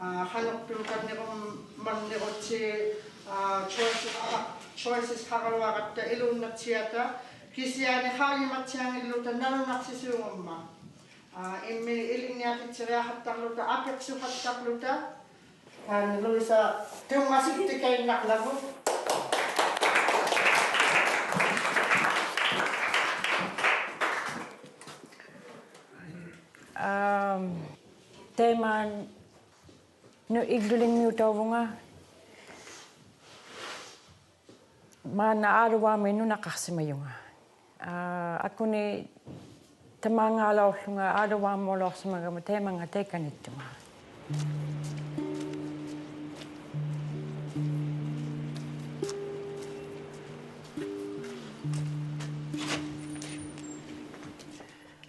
한옥들 간내고 만내고치 choices 하갈와갔다 일운나치야다 기시안에 하위 마치앙 일루다 나누낙시수용엄마 임미 일링야기치레 합당루다 아펙수 합당루다 Louisa tummasik kay naklago teman no igluling mi utawunga mana arwa mi no nakasimayunga ako ni tamangalaw nga arwa mo lo sa mga tema nga tekanito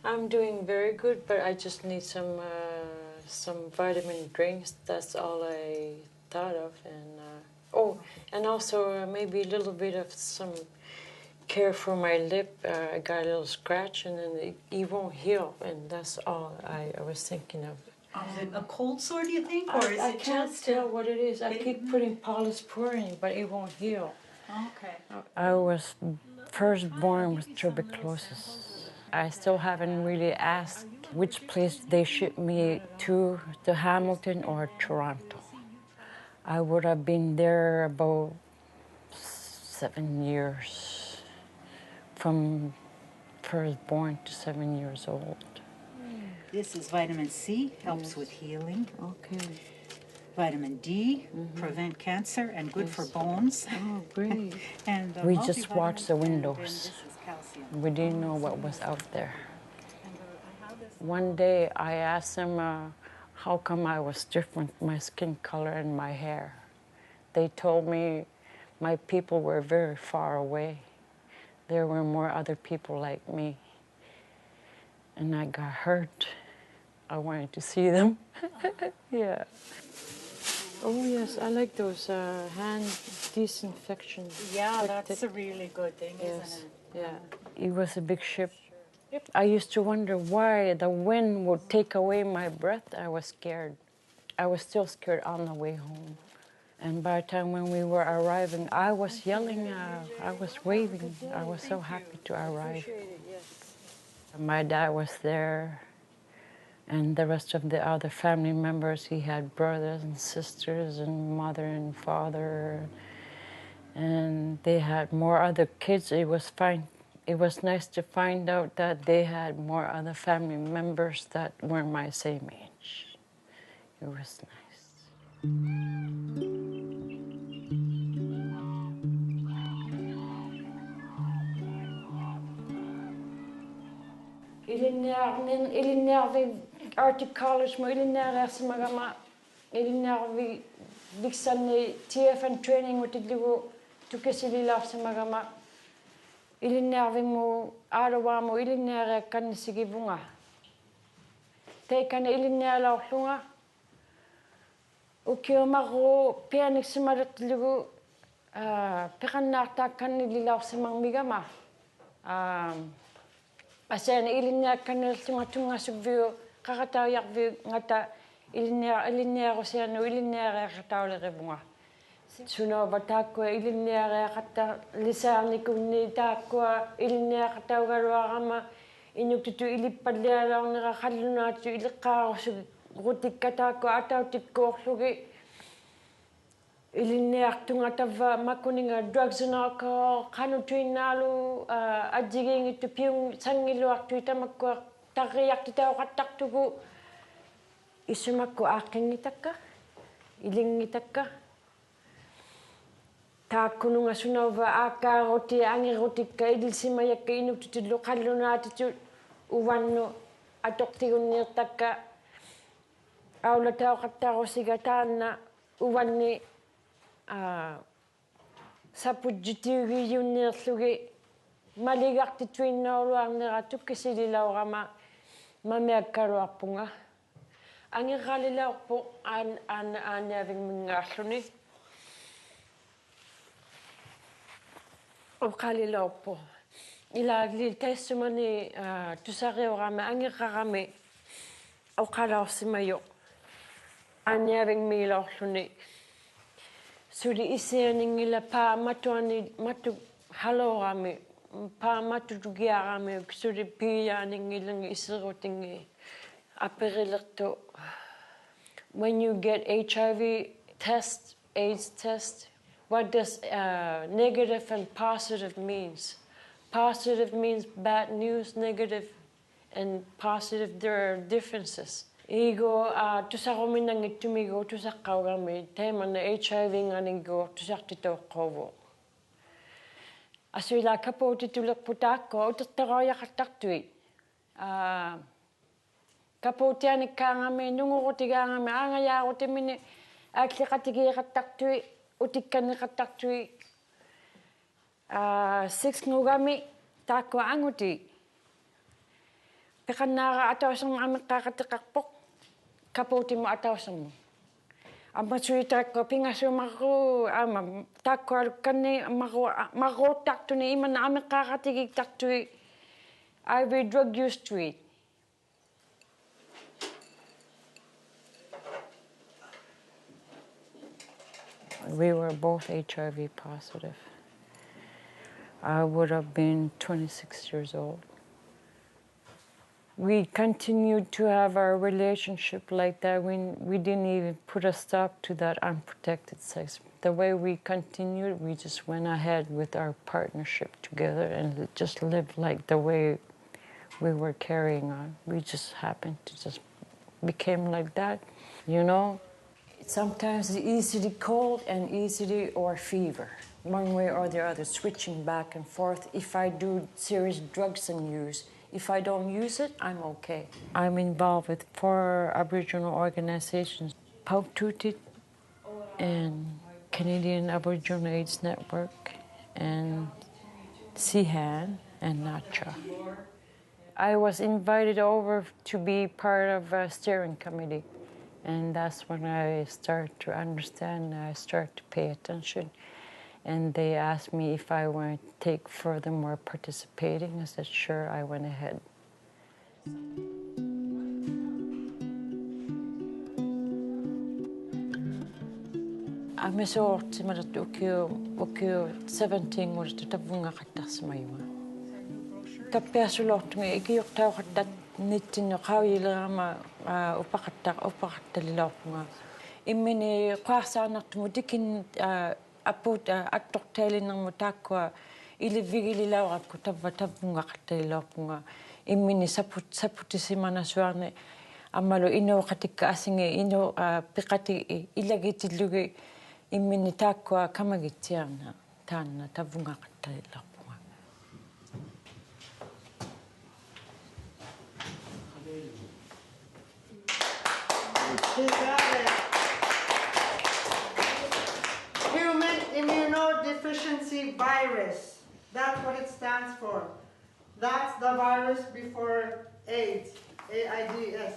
I'm doing very good, but I just need some vitamin drinks. That's all I thought of, and and also maybe a little bit of some care for my lip. I got a little scratch, and then it won't heal, and that's all I was thinking of. Is it a cold sore, do you think, or is I it can't just tell what it is. I keep putting polysporin, but it won't heal. Okay. I was first born with tuberculosis. I still haven't really asked which place they shipped me to Hamilton or Toronto. I would have been there about 7 years, from first born to 7 years old. This is vitamin C, helps with healing. Okay. Vitamin D, prevent cancer and good for bones. Oh, great. And We just watched the windows. This is calcium. We didn't know what was out there. One day I asked them how come I was different, my skin color and my hair. They told me my people were very far away. There were more other people like me. And I got hurt. I wanted to see them. Yeah. Oh yes, I like those hand disinfection. Yeah, that's a really good thing, Yes. isn't it? Yeah. It was a big ship. I used to wonder why the wind would take away my breath. I was scared. I was still scared on the way home. And by the time when we were arriving, I was yelling, I was waving. I was so happy to arrive. My dad was there, and the rest of the other family members. He had brothers and sisters and mother and father. And they had more other kids. It was fine. It was nice to find out that they had more other family members that were my same age. It was nice. Ilinervi articles mo ilinervi samagama ilinervi bigsanni TFN training utidligu tukesililar samagama ilinervi mo arawa mo ilinere kannisigibunga teikana ilinerla uhlunga ukiomaro pianiksimalatligu piqannaartaakkanni lilaursimangmigama Asana ilinia kaneltunga tunga subvio kakatau yakvio ngata ilinia rosiano ilinia kakatau lebunga. Suno batakwa ilinia kata lisani kunni takwa ilinia kakatau garuarama inuktutu ilipalia lang nakakalluna tu ilikaro su rutik katakwa atau tikkorlugi ilinia tava makuninga drugs and alcohol kanu tuinalu ajiging itu piung sangilu waktu itu makku tariak kita katak tugu isumakku aking itaka iling itaka ta kununga sunova aka roti angi roti ka idil simaya ka inuk tutulu kalluna atu uwanno atoktigun nirtaka aula ta kataro sigatana uwanni sapujjutiugi yunnerlugi maligartituinnauluarnera tukkisililaurama mameakkaluarpunga angirralilaorpu aaniavingmingaarluni uqalilaorpu ilaagli taissumani tusariorama angirrarami uqalaorsimayo Anyaving me lohluni. Suri isianingila pa matuani matu halorami pa matu tugiarami suri pianingilang isirotingi aperilerto. When you get HIV test, AIDS test, what does negative and positive means? Positive means bad news, negative and positive, there are differences. Igo tusakominang itumigo tusakawami tema na HIV nganingo tusaktito kovo. Asila kapoti tulak putako utatawaya kataktui. Kapoti ani kangami nungu kotigangami angaya kotimini akli katigi kataktui utikani kataktui. 6 ngugami tako anguti. Pekanara atawasang amikakatikakpok. Kapoti mo atawasang mo. Amasui tako pingasumako tako alkani mako takto ni iman amikakatigig taktui. IV drug use street. We were both HIV positive. I would have been 26 years old. We continued to have our relationship like that. We didn't even put a stop to that unprotected sex. The way we continued, we just went ahead with our partnership together and just lived like the way we were carrying on. We just happened to just became like that, you know. Sometimes it's easily cold and easily or fever, one way or the other, switching back and forth. If I do serious drugs and use, if I don't use it, I'm okay. I'm involved with 4 Aboriginal organizations, Pauktuutit and Canadian Aboriginal AIDS Network and Sihan and Nacha. I was invited over to be part of a steering committee. And that's when I started to understand, I started to pay attention. And they asked me if I wanted to take furthermore participating. I said, sure, I went ahead. I'm so optimistic. Okay, 17 was to Tavunga Katasmayma. Tapiasulotme, Ikiyokta. Nitin kawilama upakatalilokma. Imini kwasa nakumudikin aput atoktelin ng mutakwa ilivigililaw ako tavatavunga katalilokma. Imini saputisimana suane amalo ino katika asinge ino pikati ilagitilugi imini takwa kamagitiana tana tavunga katalilokma. Human immunodeficiency virus. That's what it stands for. That's the virus before AIDS. AIDS.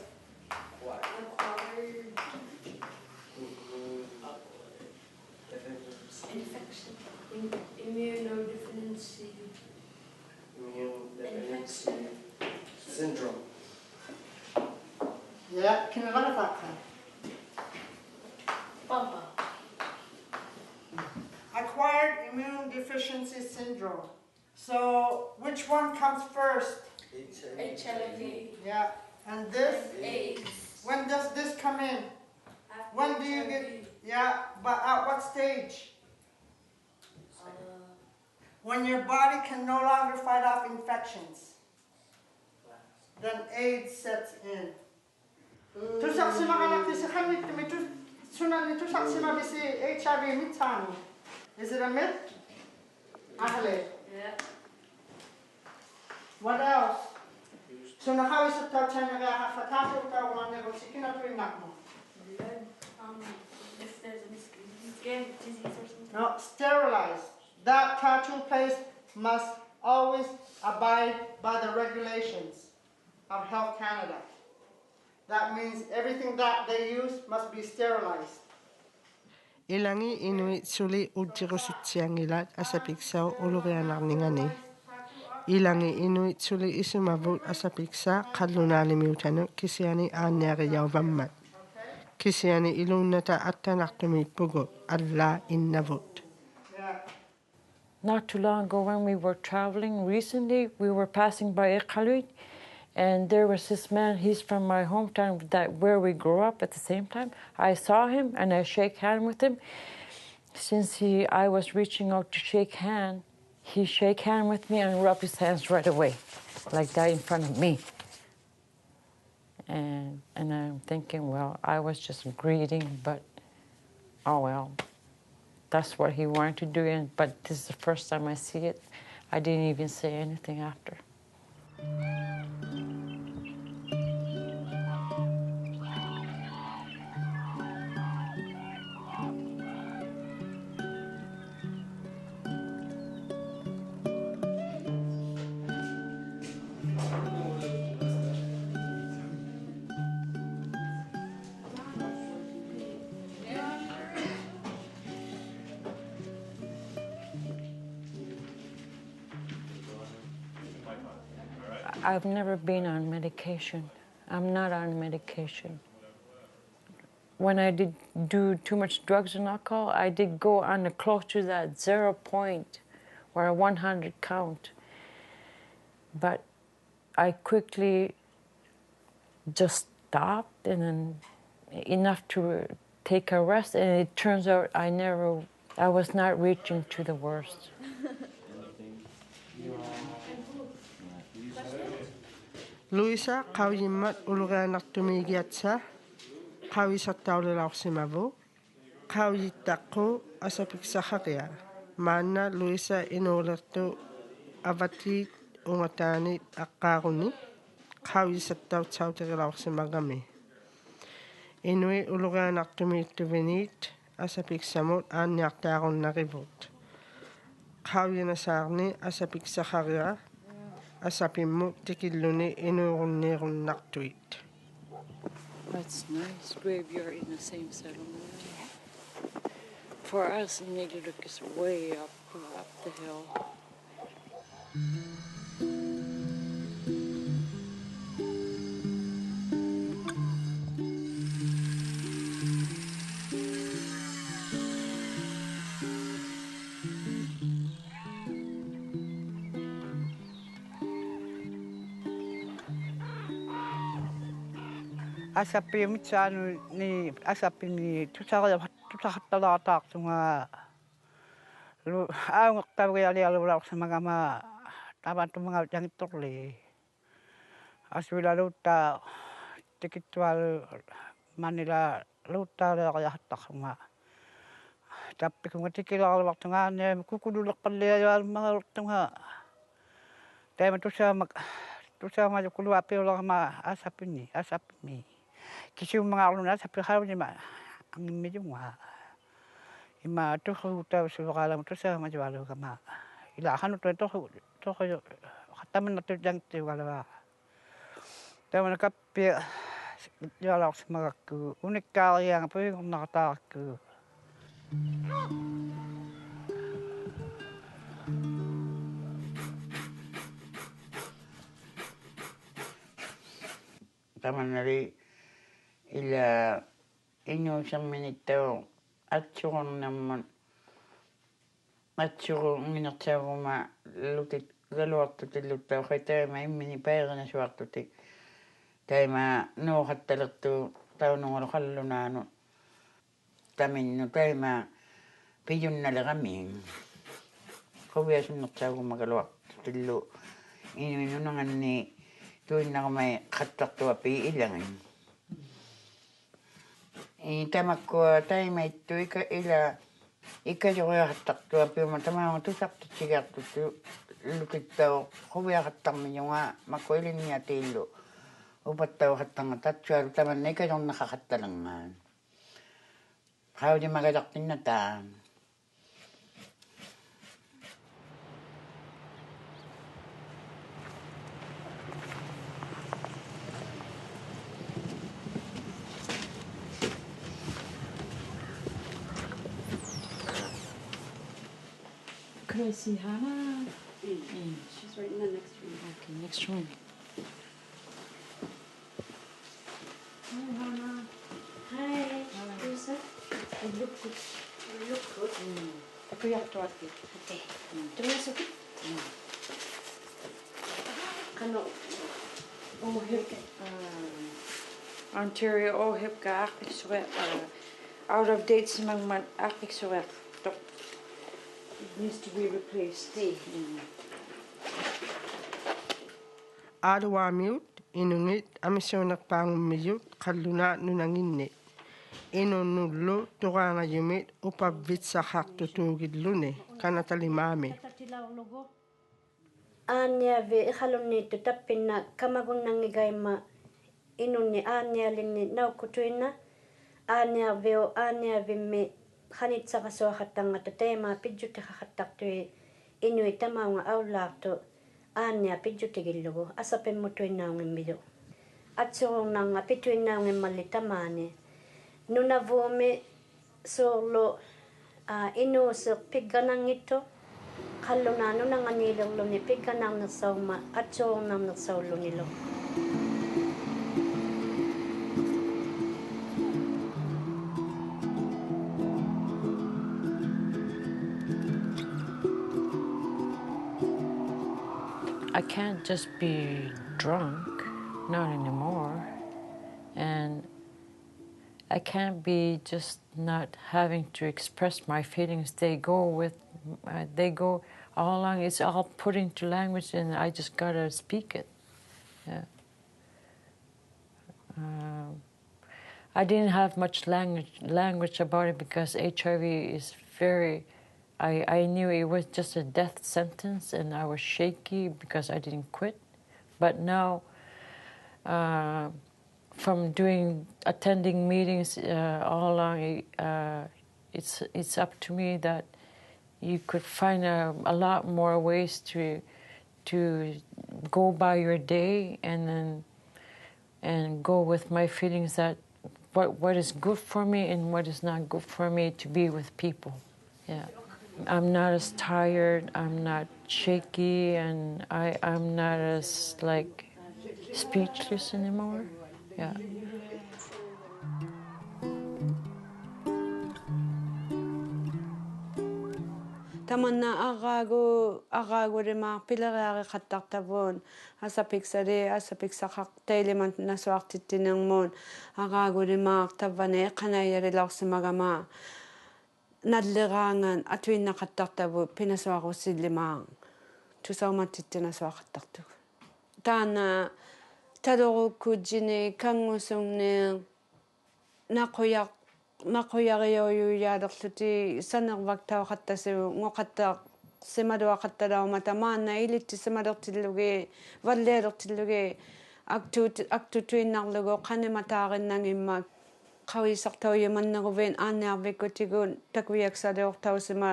Infection. Immunodeficiency. Infection. Syndrome. Yeah, can you run it back? Papa. Acquired immune deficiency syndrome. So, which one comes first? HIV. Yeah, and this? AIDS. When does this come in? When do you get? Yeah, but at what stage? When your body can no longer fight off infections, then AIDS sets in. Is it a myth? Yeah. What else? So now how is it that If there's a skin disease or something. no, sterilize. That tattoo place must always abide by the regulations of Health Canada. That means everything that they use must be sterilized. Ilangi Inuit suli ujirusitsiangilat asapiksau ulurianarningani. Ilangi Inuit suli isumavut asapiksa kadlunalimiutanu kisiani aanniariyauvammat. kisiani ilunnata attanartumi pugut alla innavut. Not too long ago when we were traveling recently, we were passing by Iqaluit, and there was this man, he's from my hometown, where we grew up at the same time. I saw him and I shake hand with him. Since I was reaching out to shake hand, he shake hand with me and rub his hands right away, like that in front of me. And I'm thinking, well, I was just greeting, but oh well. That's what he wanted to do, but this is the first time I see it. I didn't even say anything after. I've never been on medication. I'm not on medication. When I did do too much drugs and alcohol, I did go on the close to that 0 point or a 100 count. But I quickly just stopped and then enough to take a rest, and it turns out I was not reaching to the worst. Louisa qaujimmat uluqianartumiigiatsa qavisattaulilausimavu qaujittaqqu asapiksaqaqia maanna Louisa inuulertu avatiit ungataanit aqqaaquni qaujisattautsauterilausimagami Inuit uluqianartumiittuviniit asapiksamut aanniartaaqunnerivut qaujinasaarni asapiksaqaria asapimmu tikilluni inuurunniirunnartuit. That's nice. Graveyard in the same settlement. For us, Nigluk is way up the hill. Asapimitsanu ni asapini tusaqattalaataartunga aungaqtavialialulausamagama tavantumaga jangittorli asuilaluutta tikittualu manila luuttaaleaqajartarunga tappikunga tikilaarluartungaanniami kukululleqqalliajualmagalurtunga taima tusaamaju kuluapiularama asapimi kisiummangaarluna asapiqaunima angimmijunga ima tuhuutausuloqaalamu tusaamajualuugama ilaaqanuttua tohu qattaminnertu jangittiugalava tamana kappia jualaarsimagakku unikkaarianga puingornaqataarakku tamanari ila innuusamminittu atsuqornammun atsuqunginertaaguma lutit galuartutilluttau khitaima immini paerinasuartuti taima nuuqattalertu taunungulu qallunaanu taminnu taima piyunnaleqamiin quviasunnertaaguma galuartutillu inuinunanganni tuinnaqumai qattartuapi ilangin tamakkua taimaittu ila ikajoriaqattartuapiuma tamaama tusartitsigiartuttu lukittau quviaqattarmiñunga makkuilinniatiillu upattauqattanga tatsualu tamanna ikajornaqaqattalangaan qaujimagalartinnataa Could I see Hannah? She's right in the next room. Okay, next room. Hi, Hannah. Hi. look good. You look good. Puyahtuatit. Okay. Tumasukit. Kano. Ohip. Ontario ohip ka akik suwe. Out of date si man akik suwe. It needs to be replaced. Aduwa miut, Inuit, amisionak pangum miut, kaluna nunanginit. Inunullo, turanga yumit, upabit sa haktutugid lune, kanatalimami. Anya ve ikhalunni tutapinna kamagunnangigayma inunni anya linni naukutuina anya veo anya vimme khanitsaqasuaqattanga tatema pijjutiqaqattaqtui Inuit tamaunga aulaartu anya pijjutigillugu asapimmutuinnaungimmiyu atsurunnanga pituinnaungimmalli tamaani nunavumi suurlu inuuseq pigganangittu Kalluna nunanganilurluni pigganarnersauma atsuurnarnersaullunilo. I can't just be drunk, not anymore. And I can't be just not having to express my feelings. They go all along. It's all put into language, and I just gotta speak it. Yeah. I didn't have much language about it because HIV is very. I knew it was just a death sentence, and I was shaky because I didn't quit. But now, from attending meetings all along, it's up to me that you could find a lot more ways to go by your day and go with my feelings that what is good for me and what is not good for me to be with people. Yeah. I'm not as tired, I'm not shaky, and I'm not as speechless anymore. Yeah. Tamanna agagu rima pilariari qattartavun asapiksaqaq taileman nasuartittinnermun agagu rima tavvane qanayarilarsimagama nalleraangan atuinnaqattartavu pinasuarussillimaa tusaumattittinasuaqattartuk taana talorukkuujini kanngusungneer naquyarioruyaalerluti sanervaktauqattasiu ngoqattaaq simaluaqattalaumata maanna ilitti simalertillugi vallealertillugi aktutuinnarlugu qanimataaqinnangimma qawisartauyumanneruvin aanniarvikkutigun takuyaksaliortausima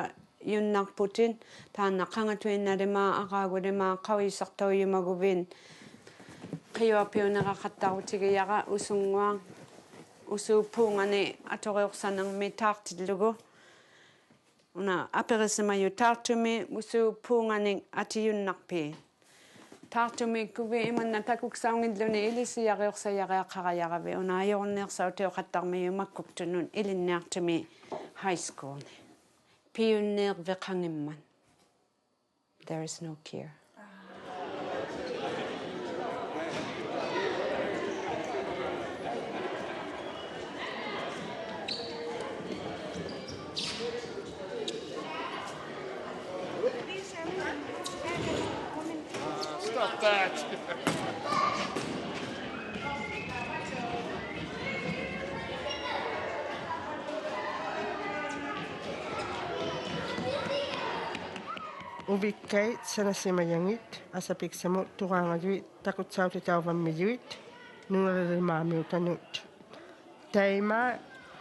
yunnarputin taanna qangatuinnalimaa aqaagulimaa qawisartauyumaguvin qiuapiuneraqattarutigiyara usunguaq usuuppuungani atoriorsanermi taartillugu una aperisemayu taartumi usuuppuungani atiyunnarpi taartumi kuvi imanna takuksaungilluni ilisiariorsayareaqarayaravi una ajornersautioqattarmiyu makkuptunun ilinniartumi high school piunneerveqangimman there is no cure. Stop that! Ubikkait sanasimayangit asapiksamut turangajut takutsautitauvammijuit nunalilmaamiutanut. Taima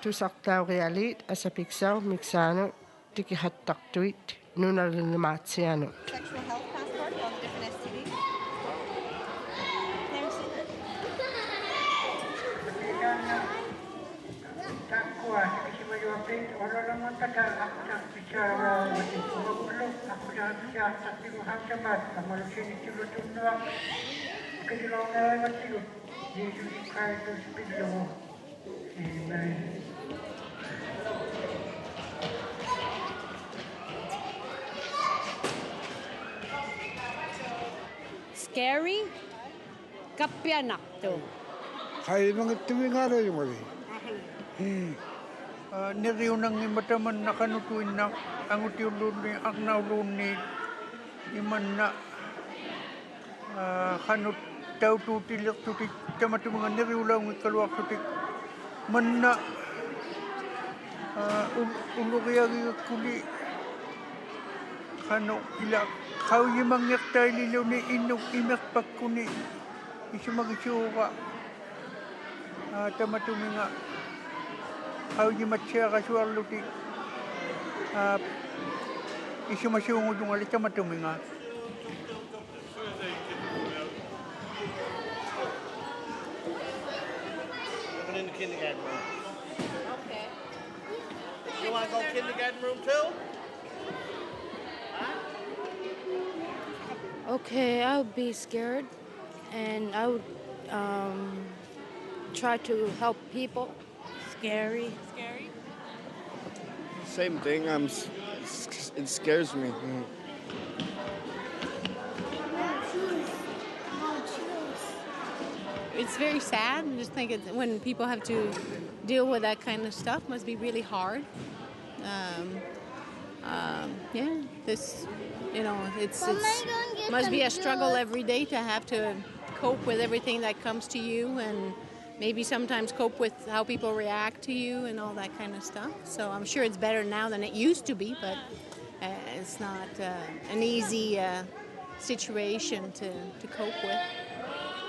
tusartaurialit asapiksau miksaanut tikihattartuit nunalilmaatsianut. Sexual health passport, all the different STDs. Scary? Kapianakto. Hai mga tuwingaro yung mali. Niriunang imataman na kanutuin na ang utiulun ni agnaulun ni iman na kanut tau tutilik tutik tamatu mga niriulang ikaluak tutik man na ulukiyagi kuli kano ila kau yimang yaktay lilo ni inuk imek pakuni isumagisuka tamatu mga kau yimatsia kasuar lutik isumasyungod yung alit tamatu mga in the kindergarten room. Okay. You want to go kindergarten room too? Okay, I would be scared, and I would try to help people. Scary. Scary? Same thing. It scares me. It's very sad. I just think when people have to deal with that kind of stuff, must be really hard. Yeah, this, it's must be a struggle every day to have to cope with everything that comes to you, and maybe sometimes cope with how people react to you and all that kind of stuff. So I'm sure it's better now than it used to be, but it's not an easy situation to cope with.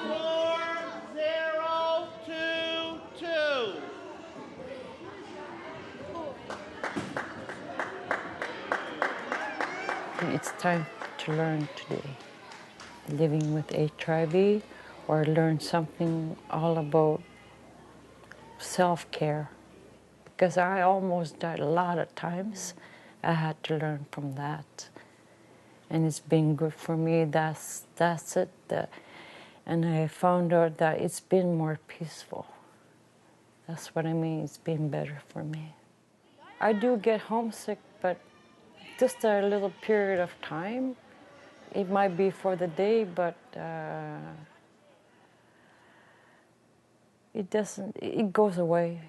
4022. It's time to learn today. Living with HIV, or learn something all about self-care. Because I almost died a lot of times. I had to learn from that. And it's been good for me. That's it. And I found out that it's been more peaceful. That's what I mean. It's been better for me. I do get homesick, but just a little period of time. It might be for the day, but it doesn't. It goes away.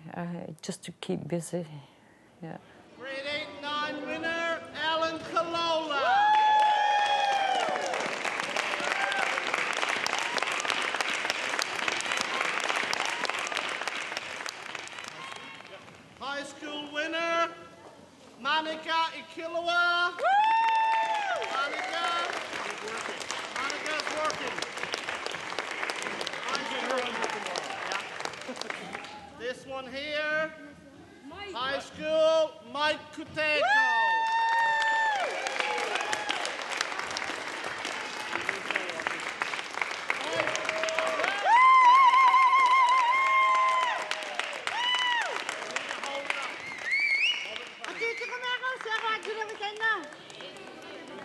Just to keep busy. Yeah. Grade 8-9 winner, Alan Kalola. High school winner, Monica Ikilawa. Monica's working. This one here, high school, Mike Kuteko. Good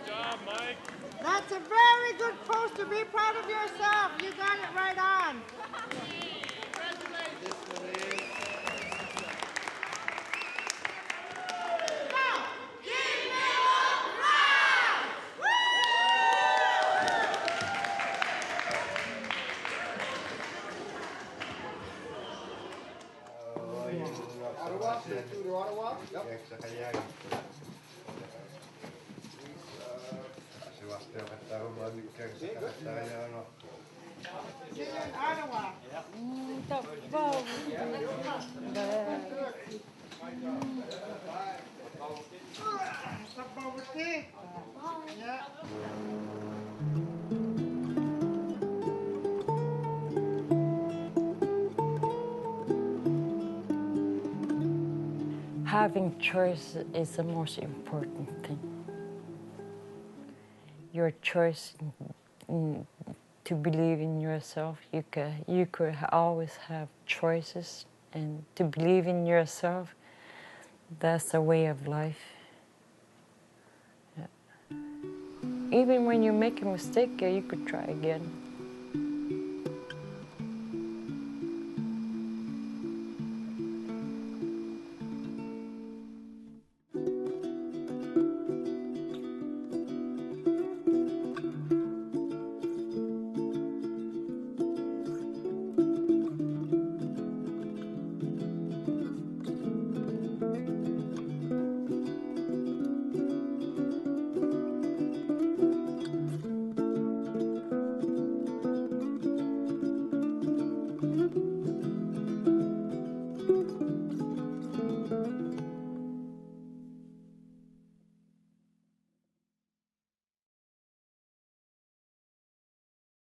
job, Mike. That's a very good pose to be proud of yourself. You got it right on. Having choice is the most important thing. Your choice to believe in yourself. You could always have choices, and to believe in yourself, that's a way of life. Yeah. Even when you make a mistake, you could try again.